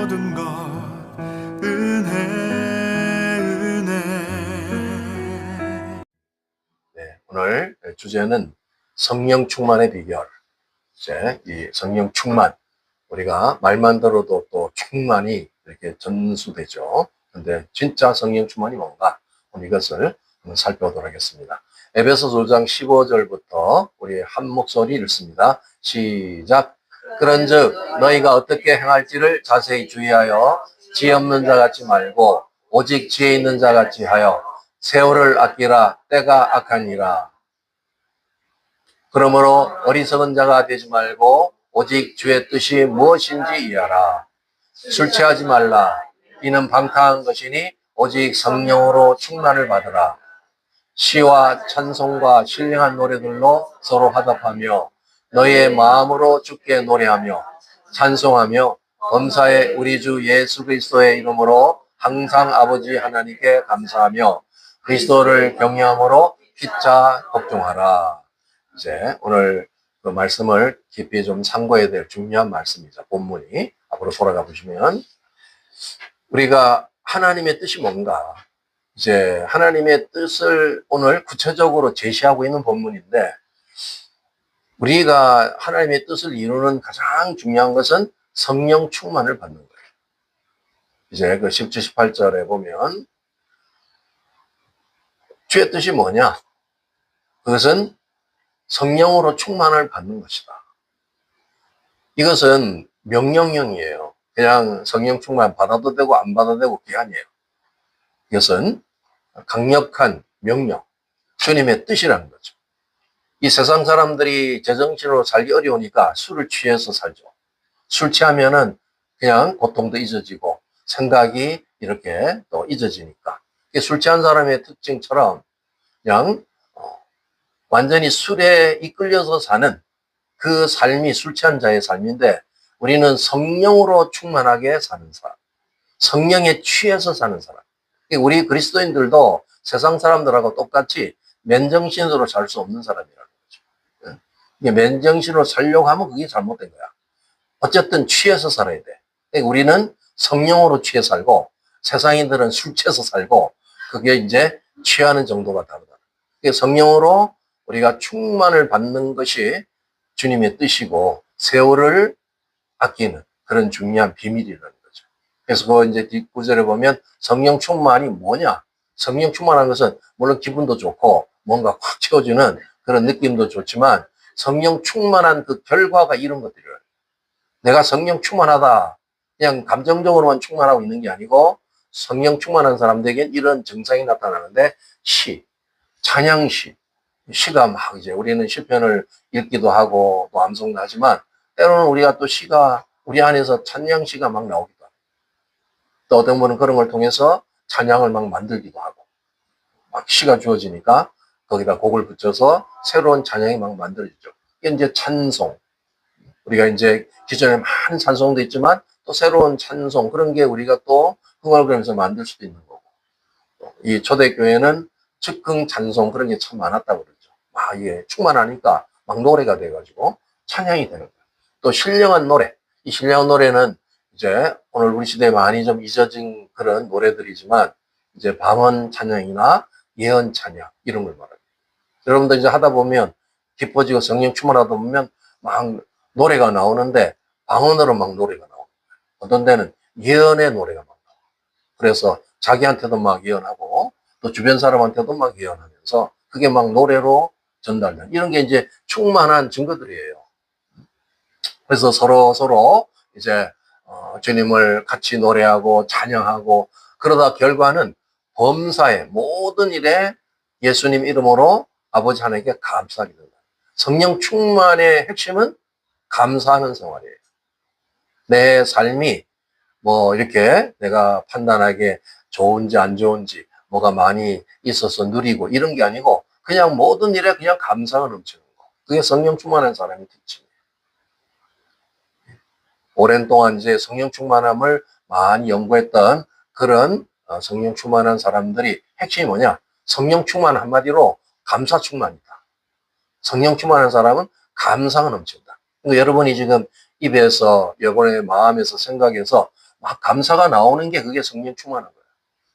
모든 것 은혜 네, 오늘 주제는 성령 충만의 비결. 이제 이 성령 충만, 우리가 말만 들어도 또 충만이 이렇게 전수되죠. 근데 진짜 성령 충만이 뭔가, 오늘 이것을 한번 살펴보도록 하겠습니다. 에베소서 5장 15절부터 우리 한 목소리 읽습니다. 시작. 그런즉 너희가 어떻게 행할지를 자세히 주의하여 지혜 없는 자 같이 말고 오직 지혜 있는 자 같이 하여 세월을 아끼라. 때가 악하니라. 그러므로 어리석은 자가 되지 말고 오직 주의 뜻이 무엇인지 이해하라. 술 취하지 말라. 이는 방탕한 것이니 오직 성령으로 충만을 받으라. 시와 찬송과 신령한 노래들로 서로 화답하며 너희의 마음으로 주께 노래하며 찬송하며 범사에 우리 주 예수 그리스도의 이름으로 항상 아버지 하나님께 감사하며 그리스도를 경외함으로 피차 복종하라. 이제 오늘 그 말씀을 깊이 좀 참고해야 될 중요한 말씀이죠. 본문이 앞으로 돌아가 보시면 우리가 하나님의 뜻이 뭔가, 이제 하나님의 뜻을 오늘 구체적으로 제시하고 있는 본문인데, 우리가 하나님의 뜻을 이루는 가장 중요한 것은 성령 충만을 받는 거예요. 이제 그 17, 18절에 보면 주의 뜻이 뭐냐? 그것은 성령으로 충만을 받는 것이다. 이것은 명령형이에요. 그냥 성령 충만 받아도 되고 안 받아도 되고 그게 아니에요. 이것은 강력한 명령, 주님의 뜻이라는 거죠. 이 세상 사람들이 제정신으로 살기 어려우니까 술을 취해서 살죠. 술 취하면은 그냥 고통도 잊어지고 생각이 이렇게 또 잊어지니까. 술 취한 사람의 특징처럼 그냥 완전히 술에 이끌려서 사는 그 삶이 술 취한 자의 삶인데, 우리는 성령으로 충만하게 사는 사람, 성령에 취해서 사는 사람. 우리 그리스도인들도 세상 사람들하고 똑같이 맨정신으로 살 수 없는 사람이라는 거죠. 이게 맨정신으로 살려고 하면 그게 잘못된 거야. 어쨌든 취해서 살아야 돼. 우리는 성령으로 취해 살고 세상인들은 술 취해서 살고, 그게 이제 취하는 정도가 다르다. 성령으로 우리가 충만을 받는 것이 주님의 뜻이고 세월을 아끼는 그런 중요한 비밀이라는 거죠. 그래서 그 이제 뒷구절에 보면 성령 충만이 뭐냐? 성령 충만한 것은 물론 기분도 좋고 뭔가 확 채워주는 그런 느낌도 좋지만, 성령 충만한 그 결과가 이런 것들이에요. 내가 성령 충만하다, 그냥 감정적으로만 충만하고 있는 게 아니고, 성령 충만한 사람들에겐 이런 증상이 나타나는데, 찬양시, 시가 막 이제 우리는 시편을 읽기도 하고 또 암송도 하지만, 때로는 우리가 또 시가 우리 안에서 찬양시가 막 나오기도 하고, 또 어떤 분은 그런 걸 통해서 찬양을 막 만들기도 하고, 막 시가 주어지니까 거기다 곡을 붙여서 새로운 찬양이 막 만들어지죠. 이게 이제 찬송. 우리가 이제 기존에 많은 찬송도 있지만 또 새로운 찬송, 그런 게 우리가 또 흥얼거리면서 만들 수도 있는 거고, 이 초대교회는 즉흥 찬송 그런 게 참 많았다고 그러죠. 막 이게 충만하니까 막 노래가 돼가지고 찬양이 되는 거예요. 또 신령한 노래, 이 신령한 노래는 이제 오늘 우리 시대에 많이 좀 잊어진 그런 노래들이지만, 이제 방언 찬양이나 예언 찬양 이런 걸 말합니다. 여러분들 이제 하다 보면 기뻐지고 성령 충만하다 보면 막 노래가 나오는데 방언으로 막 노래가 나오고, 어떤 데는 예언의 노래가 막 나오고, 그래서 자기한테도 막 예언하고 또 주변 사람한테도 막 예언하면서 그게 막 노래로 전달되는, 이런 게 이제 충만한 증거들이에요. 그래서 서로 이제 주님을 같이 노래하고 찬양하고, 그러다 결과는 범사의 모든 일에 예수님 이름으로 아버지 하나님께 감사하게 된다. 성령 충만의 핵심은 감사하는 생활이에요. 내 삶이 뭐 이렇게 내가 판단하기에 좋은지 안 좋은지, 뭐가 많이 있어서 누리고 이런 게 아니고 그냥 모든 일에 그냥 감사가 넘치는 거. 그게 성령 충만한 사람의 특징이에요. 오랜 동안 이제 성령 충만함을 많이 연구했던 그런 성령 충만한 사람들이 핵심이 뭐냐? 성령 충만 한마디로 감사 충만이다. 성령 충만한 사람은 감사가 넘친다. 그러니까 여러분이 지금 입에서, 여러분의 마음에서, 생각에서 막 감사가 나오는 게 그게 성령 충만한 거예요.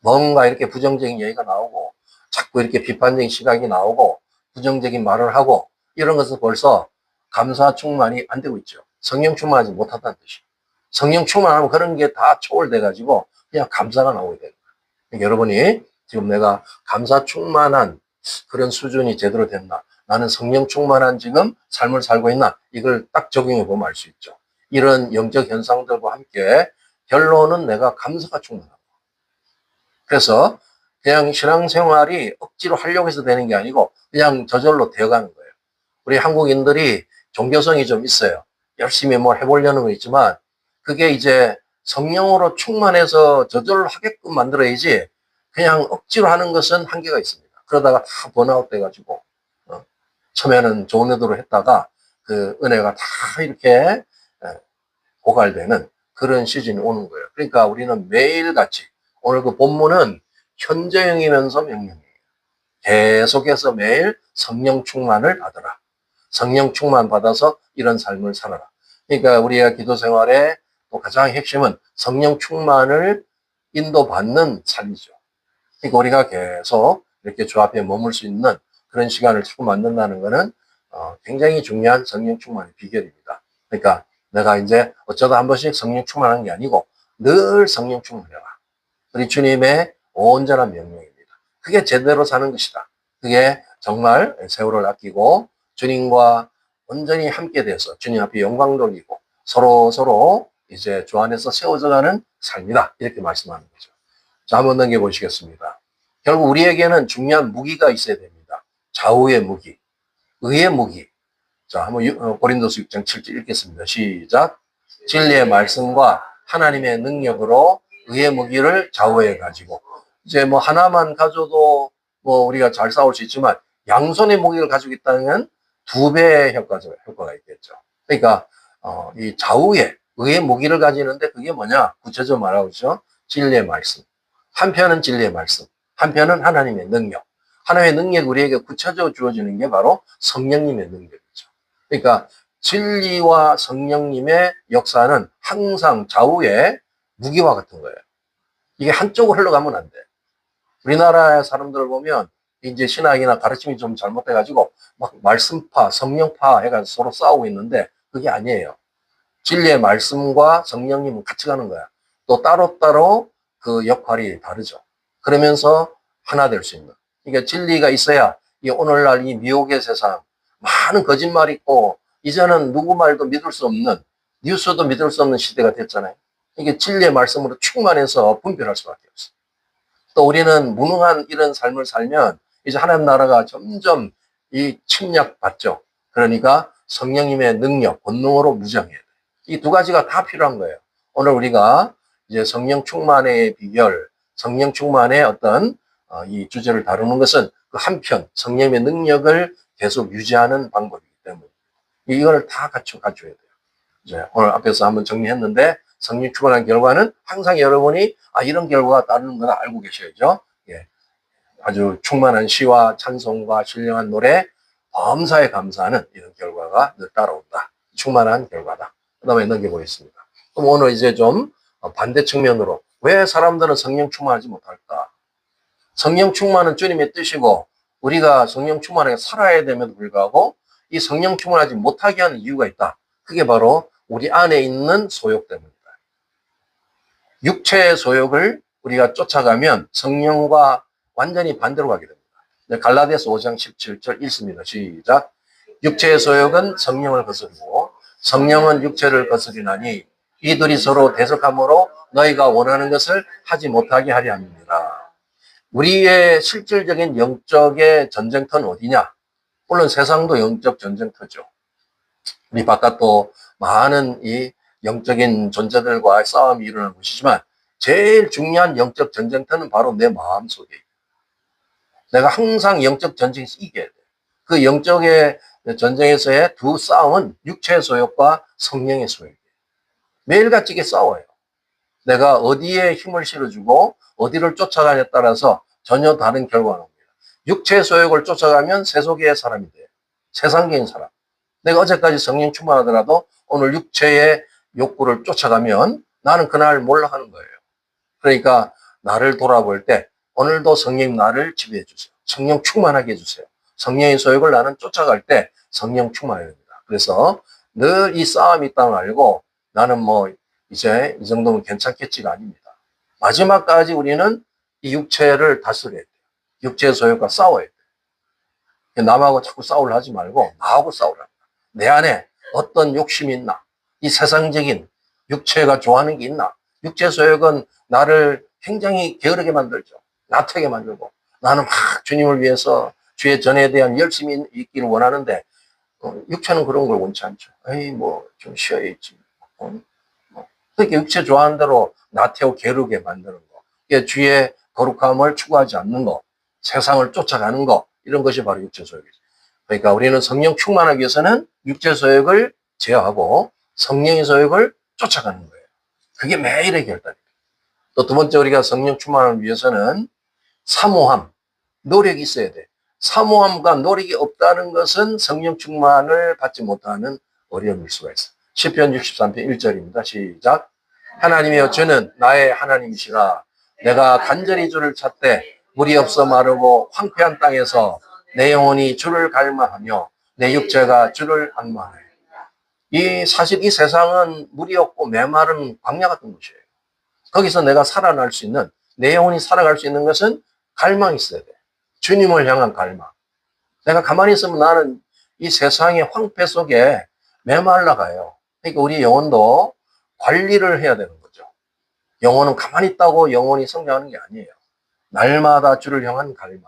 뭔가 이렇게 부정적인 얘기가 나오고 자꾸 이렇게 비판적인 시각이 나오고 부정적인 말을 하고 이런 것은 벌써 감사 충만이 안 되고 있죠. 성령 충만하지 못한다는 뜻이에요. 성령 충만하면 그런 게 다 초월돼 가지고 그냥 감사가 나오게 되는 거예요. 그러니까 여러분이 지금 내가 감사 충만한 그런 수준이 제대로 됐나? 나는 성령 충만한 지금 삶을 살고 있나? 이걸 딱 적용해 보면 알 수 있죠. 이런 영적 현상들과 함께 결론은 내가 감사가 충만하고. 그래서 그냥 신앙생활이 억지로 하려고 해서 되는 게 아니고 그냥 저절로 되어가는 거예요. 우리 한국인들이 종교성이 좀 있어요. 열심히 뭘 해보려는 거 있지만 그게 이제 성령으로 충만해서 저절로 하게끔 만들어야지 그냥 억지로 하는 것은 한계가 있습니다. 그러다가 다 번아웃 돼가지고 처음에는 좋은 의도로 했다가 그 은혜가 다 이렇게 고갈되는 그런 시즌이 오는 거예요. 그러니까 우리는 매일같이 오늘 그 본문은 현재형이면서 명령이에요. 계속해서 매일 성령 충만을 받으라. 성령 충만 받아서 이런 삶을 살아라. 그러니까 우리가 기도 생활에 또 가장 핵심은 성령 충만을 인도받는 삶이죠. 그러니까 우리가 계속 이렇게 주 앞에 머물 수 있는 그런 시간을 자꾸 만든다는 것은 굉장히 중요한 성령 충만의 비결입니다. 그러니까 내가 이제 어쩌다 한 번씩 성령 충만한 게 아니고 늘 성령 충만해라. 우리 주님의 온전한 명령입니다. 그게 제대로 사는 것이다. 그게 정말 세월을 아끼고 주님과 온전히 함께 돼서 주님 앞에 영광 돌리고 서로 이제 주 안에서 세워져가는 삶이다. 이렇게 말씀하는 거죠. 자, 한번 넘겨보시겠습니다. 결국 우리에게는 중요한 무기가 있어야 됩니다. 좌우의 무기, 의의 무기. 자, 한번 고린도서 6장 7절 읽겠습니다. 시작. 진리의 말씀과 하나님의 능력으로 의의 무기를 좌우해 가지고 이제 뭐 하나만 가져도 뭐 우리가 잘 싸울 수 있지만 양손의 무기를 가지고 있다면 2배의 효과가 있겠죠. 그러니까 이 좌우에 의의 무기를 가지는데 그게 뭐냐? 구체적으로 말하고 있죠. 진리의 말씀. 한편은 진리의 말씀, 한편은 하나님의 능력. 하나님의 능력이 우리에게 구체적으로 주어지는 게 바로 성령님의 능력이죠. 그러니까 진리와 성령님의 역사는 항상 좌우의 무기와 같은 거예요. 이게 한쪽으로 흘러가면 안 돼. 우리나라의 사람들을 보면 이제 신학이나 가르침이 좀 잘못돼가지고 막 말씀파, 성령파 해가지고 서로 싸우고 있는데 그게 아니에요. 진리의 말씀과 성령님은 같이 가는 거야. 또 따로따로 그 역할이 다르죠. 그러면서 하나 될 수 있는. 그러니까 진리가 있어야 이 오늘날 이 미혹의 세상 많은 거짓말이 있고 이제는 누구 말도 믿을 수 없는 뉴스도 믿을 수 없는 시대가 됐잖아요. 이게 진리의 말씀으로 충만해서 분별할 수밖에 없어요. 또 우리는 무능한 이런 삶을 살면 이제 하나님 나라가 점점 이 침략받죠. 그러니까 성령님의 능력, 권능으로 무장해야 돼요. 이 두 가지가 다 필요한 거예요. 오늘 우리가 이제 성령 충만의 비결, 성령 충만의 어떤 이 주제를 다루는 것은 그 한편 성령의 능력을 계속 유지하는 방법이기 때문에 이걸 다 갖춰야 돼요. 이제 오늘 앞에서 한번 정리했는데 성령 충만한 결과는 항상 여러분이 이런 결과가 따르는 걸 알고 계셔야죠. 예. 아주 충만한 시와 찬송과 신령한 노래, 범사에 감사하는 이런 결과가 늘 따라온다. 충만한 결과다. 그 다음에 넘겨보겠습니다. 그럼 오늘 이제 좀 반대 측면으로 왜 사람들은 성령 충만하지 못할까? 성령 충만은 주님의 뜻이고 우리가 성령 충만하게 살아야 됨에도 불구하고 이 성령 충만하지 못하게 하는 이유가 있다. 그게 바로 우리 안에 있는 소욕 때문이다. 육체의 소욕을 우리가 쫓아가면 성령과 완전히 반대로 가게 됩니다. 갈라디아서 5장 17절 읽습니다. 시작. 육체의 소욕은 성령을 거스르고 성령은 육체를 거스리나니 이들이 서로 대적함으로 너희가 원하는 것을 하지 못하게 하려 함이니라. 우리의 실질적인 영적의 전쟁터는 어디냐? 물론 세상도 영적 전쟁터죠. 우리 바깥도 많은 이 영적인 존재들과 싸움이 일어나는 곳이지만 제일 중요한 영적 전쟁터는 바로 내 마음속에 있어요. 내가 항상 영적 전쟁에서 이겨야 돼. 그 영적의 전쟁에서의 두 싸움은 육체의 소욕과 성령의 소욕이에요. 매일같이 싸워요. 내가 어디에 힘을 실어주고 어디를 쫓아가냐에 따라서 전혀 다른 결과가 옵니다. 육체의 소욕을 쫓아가면 세속의 사람이 돼요. 세상적인 사람. 내가 어제까지 성령 충만하더라도 오늘 육체의 욕구를 쫓아가면 나는 그날 몰라 하는 거예요. 그러니까 나를 돌아볼 때 오늘도 성령 나를 지배해 주세요. 성령 충만하게 해주세요. 성령의 소욕을 나는 쫓아갈 때 성령 충만해야 됩니다. 그래서 늘 이 싸움이 있다는 걸 알고 나는 뭐 이제 이 정도면 괜찮겠지가 아닙니다. 마지막까지 우리는 이 육체를 다스려야 돼요. 육체의 소욕과 싸워야 돼요. 남하고 자꾸 싸우려 하지 말고 나하고 싸우라. 내 안에 어떤 욕심이 있나? 이 세상적인 육체가 좋아하는 게 있나? 육체 소욕은 나를 굉장히 게으르게 만들죠. 나태하게 만들고 나는 막 주님을 위해서 주의 전에 대한 열심이 있기를 원하는데 육체는 그런 걸 원치 않죠. 에이 뭐 좀 쉬어야지. 그렇게 육체 좋아하는 대로 나태하고 게으르게 만드는 거. 이게 주의 거룩함을 추구하지 않는 거. 세상을 쫓아가는 거. 이런 것이 바로 육체 소욕이죠. 그러니까 우리는 성령 충만하기 위해서는 육체 소욕을 제어하고 성령의 소욕을 쫓아가는 거예요. 그게 매일의 결단입니다. 또 두 번째 우리가 성령 충만을 위해서는 사모함, 노력이 있어야 돼. 사모함과 노력이 없다는 것은 성령 충만을 받지 못하는 어려움일 수가 있어. 시편 63편 1절입니다. 시작. 하나님이여 주는 나의 하나님이시라. 내가 간절히 주를 찾되 물이 없어 마르고 황폐한 땅에서 내 영혼이 주를 갈망하며 내 육체가 주를 악망해. 사실 이 세상은 물이 없고 메마른 광야 같은 곳이에요. 거기서 내가 살아날 수 있는, 내 영혼이 살아갈 수 있는 것은 갈망이 있어야 돼. 주님을 향한 갈망. 내가 가만히 있으면 나는 이 세상의 황폐 속에 메말라가요. 그러니까 우리 영혼도 관리를 해야 되는 거죠. 영혼은 가만히 있다고 영혼이 성장하는 게 아니에요. 날마다 주를 향한 갈망.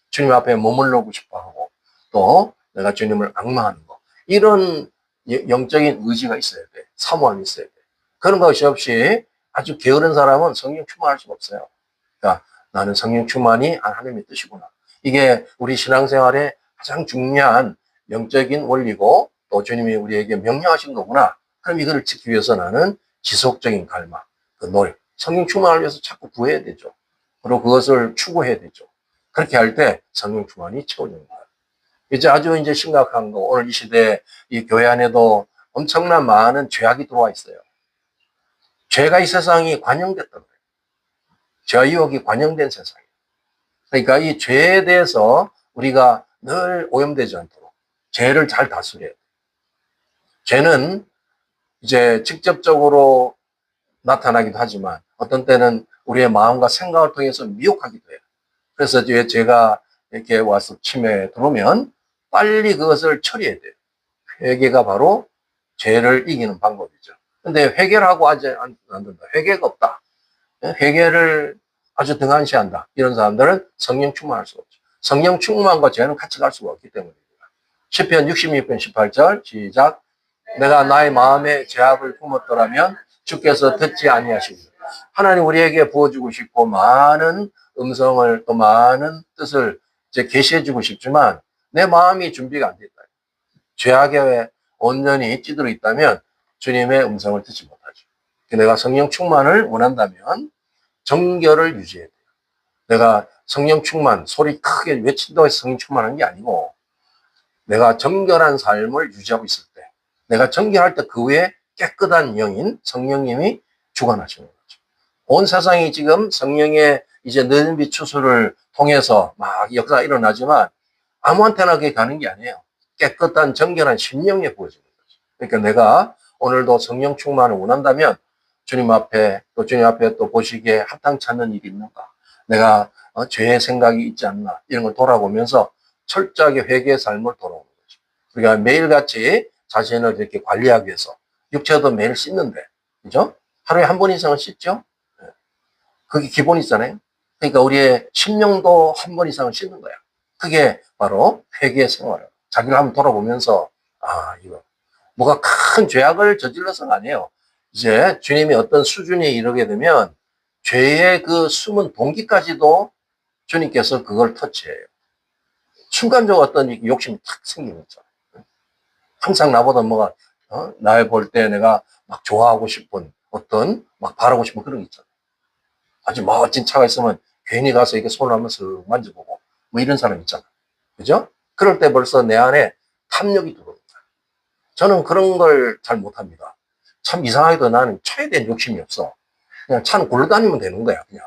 주님 앞에 머물러고 싶어 하고, 또 내가 주님을 악망하는 거. 이런 영적인 의지가 있어야 돼. 사모함이 있어야 돼. 그런 것이 없이 아주 게으른 사람은 성령 충만할 수가 없어요. 그러니까 나는 성령 충만이 하나님의 뜻이구나. 이게 우리 신앙생활의 가장 중요한 영적인 원리고 또 주님이 우리에게 명령하신 거구나. 그럼 이거를 지키기 위해서 나는 지속적인 갈망, 그 노력, 성령 충만을 위해서 자꾸 구해야 되죠. 그리고 그것을 추구해야 되죠. 그렇게 할 때 성령 충만이 채워지는 거예요. 이제 심각한 거, 오늘 이 시대에 이 교회 안에도 엄청난 많은 죄악이 들어와 있어요. 죄가 이 세상이 관영됐단 말이에요. 죄와 유혹이 관영된 세상이에요. 그러니까 이 죄에 대해서 우리가 늘 오염되지 않도록 죄를 잘 다스려야 돼요. 죄는 이제 직접적으로 나타나기도 하지만 어떤 때는 우리의 마음과 생각을 통해서 미혹하기도 해요. 그래서 죄가 이렇게 와서 침해 들어오면 빨리 그것을 처리해야 돼요. 회개가 바로 죄를 이기는 방법이죠. 근데 회개를 하고 아직 안 된다. 회개가 없다. 회개를 아주 등한시한다. 이런 사람들은 성령 충만할 수가 없죠. 성령 충만과 죄는 같이 갈 수가 없기 때문입니다. 시편 66편 18절 시작. 내가 나의 마음에 죄악을 품었더라면 주께서 듣지 아니하시리라. 하나님 우리에게 부어주고 싶고 많은 음성을 또 많은 뜻을 이제 계시해주고 싶지만 내 마음이 준비가 안 됐다. 죄악에 온전히 찌들어 있다면 주님의 음성을 듣지 못하죠. 내가 성령 충만을 원한다면 정결을 유지해야 돼요. 내가 성령 충만, 소리 크게 외친다고 해서 성령 충만한 게 아니고 내가 정결한 삶을 유지하고 있을 때 내가 정결할 때 그 외에 깨끗한 영인 성령님이 주관하시는 거죠. 온 세상이 지금 성령의 이제 늦은 빛 추수를 통해서 막 역사가 일어나지만 아무한테나 그게 가는 게 아니에요. 깨끗한 정결한 심령에 부어지는 거죠. 그러니까 내가 오늘도 성령 충만을 원한다면 주님 앞에 또 보시기에 합당 찾는 일이 있는가? 내가 죄의 생각이 있지 않나? 이런 걸 돌아보면서 철저하게 회개의 삶을 돌아오는 거죠. 그러니까 매일같이 자신을 이렇게 관리하기 위해서 육체도 매일 씻는데, 그죠? 하루에 한 번 이상은 씻죠? 그게 기본이잖아요. 그러니까 우리의 심령도 한 번 이상은 씻는 거야. 그게 바로 회개의 생활이에요. 자기를 한번 돌아보면서, 이거, 뭐가 큰 죄악을 저질러서가 아니에요. 이제 주님이 어떤 수준에 이르게 되면 죄의 그 숨은 동기까지도 주님께서 그걸 터치해요. 순간적으로 어떤 욕심이 탁 생기는 거죠. 항상 나보다 날 볼 때 내가 막 좋아하고 싶은 어떤 막 바라고 싶은 그런 게 있잖아요. 아주 멋진 차가 있으면 괜히 가서 이렇게 손을 한번 쓱 만져보고 뭐 이런 사람 있잖아요. 그죠? 그럴 때 벌써 내 안에 탐욕이 들어옵니다. 저는 그런 걸 잘 못합니다. 참 이상하게도 나는 차에 대한 욕심이 없어. 그냥 차는 굴러다니면 되는 거야, 그냥.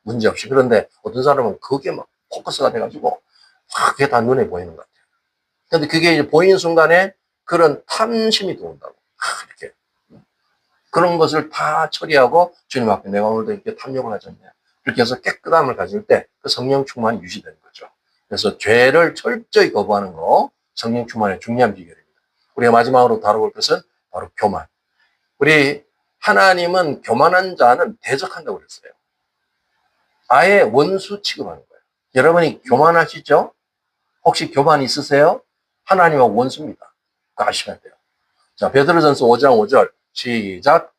문제없이. 그런데 어떤 사람은 그게 막 포커스가 돼가지고, 확 그게 다 눈에 보이는 것 같아요. 근데 그게 이제 보이는 순간에 그런 탐심이 들어온다고. 이렇게. 그런 것을 다 처리하고 주님 앞에 내가 오늘도 이렇게 탐욕을 하지 않냐. 이렇게 해서 깨끗함을 가질 때 그 성령 충만이 유지되는 거죠. 그래서 죄를 철저히 거부하는 거, 성령 충만의 중요한 비결입니다. 우리가 마지막으로 다뤄볼 것은 바로 교만. 우리 하나님은 교만한 자는 대적한다고 그랬어요. 아예 원수 취급하는 거예요. 여러분이 교만하시죠? 혹시 교만 있으세요? 하나님하고 원수입니다. 그거 아셔야 돼요. 자, 베드로전서 5장 5절 시작.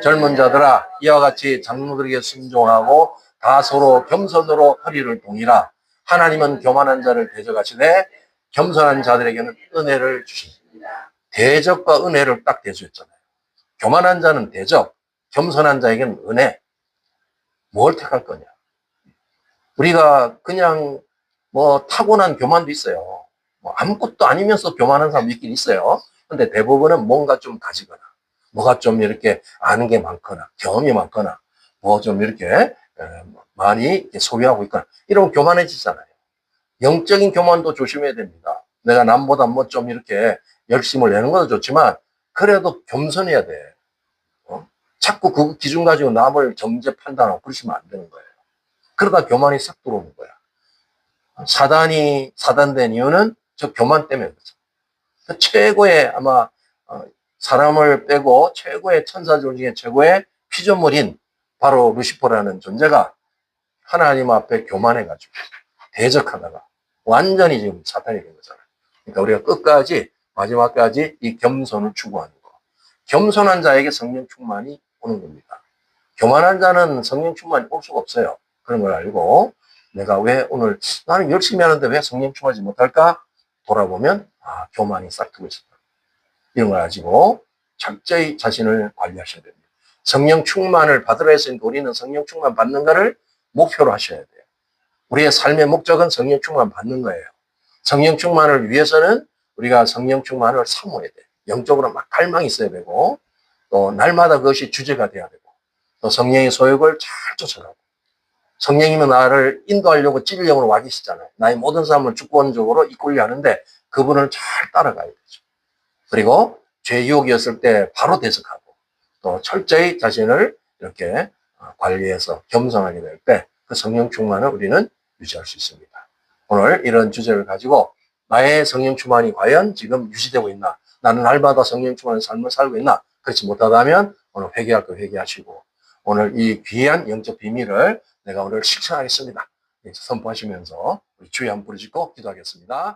젊은 자들아 이와 같이 장로들에게 순종하고 다 서로 겸손으로 허리를 동이라. 하나님은 교만한 자를 대적하시되 겸손한 자들에게는 은혜를 주십니다. 대적과 은혜를 딱 대조했잖아요. 교만한 자는 대적, 겸손한 자에게는 은혜. 뭘 택할 거냐? 우리가 그냥 뭐 타고난 교만도 있어요. 뭐 아무것도 아니면서 교만한 사람 있긴 있어요. 근데 대부분은 뭔가 좀 가지거나, 뭐가 좀 이렇게 아는 게 많거나, 경험이 많거나, 뭐 좀 이렇게 많이 소유하고 있거나, 이러면 교만해지잖아요. 영적인 교만도 조심해야 됩니다. 내가 남보다 뭐 좀 이렇게 열심을 내는 것도 좋지만, 그래도 겸손해야 돼. 자꾸 그 기준 가지고 남을 정죄 판단하고 그러시면 안 되는 거예요. 그러다 교만이 싹 들어오는 거야. 사단이 사단된 이유는 저 교만 때문에 그렇죠. 최고의 아마 사람을 빼고 최고의 천사들 중에 최고의 피조물인 바로 루시퍼라는 존재가 하나님 앞에 교만해가지고 대적하다가 완전히 지금 사탄이 된 거잖아요. 그러니까 우리가 끝까지 마지막까지 이 겸손을 추구하는 거. 겸손한 자에게 성령 충만이 오는 겁니다. 교만한 자는 성령 충만이 올 수가 없어요. 그런 걸 알고 내가 왜 오늘 나는 열심히 하는데 왜 성령 충만하지 못할까? 돌아보면 교만이 싹트고 있습니다. 이런 걸 가지고 철저히 자신을 관리하셔야 됩니다. 성령 충만을 받으라 했으니까 우리는 성령 충만 받는 것을 목표로 하셔야 돼요. 우리의 삶의 목적은 성령 충만 받는 거예요. 성령 충만을 위해서는 우리가 성령 충만을 사모해야 돼요. 영적으로 막 갈망이 있어야 되고 또 날마다 그것이 주제가 돼야 되고 또 성령의 소욕을 잘 쫓아가고 성령이면 나를 인도하려고 찔려고 와 계시잖아요. 나의 모든 삶을 주권적으로 이끌려 하는데 그분을 잘 따라가야 되죠. 그리고 죄 유혹이었을 때 바로 대적하고 또 철저히 자신을 이렇게 관리해서 겸손하게 될 때 그 성령 충만을 우리는 유지할 수 있습니다. 오늘 이런 주제를 가지고 나의 성령 충만이 과연 지금 유지되고 있나? 나는 날마다 성령 충만의 삶을 살고 있나? 그렇지 못하다면 오늘 회개할 거 회개하시고 오늘 이 귀한 영적 비밀을 내가 오늘 실천하겠습니다. 선포하시면서 우리 주여 한번 부르짖고 기도하겠습니다.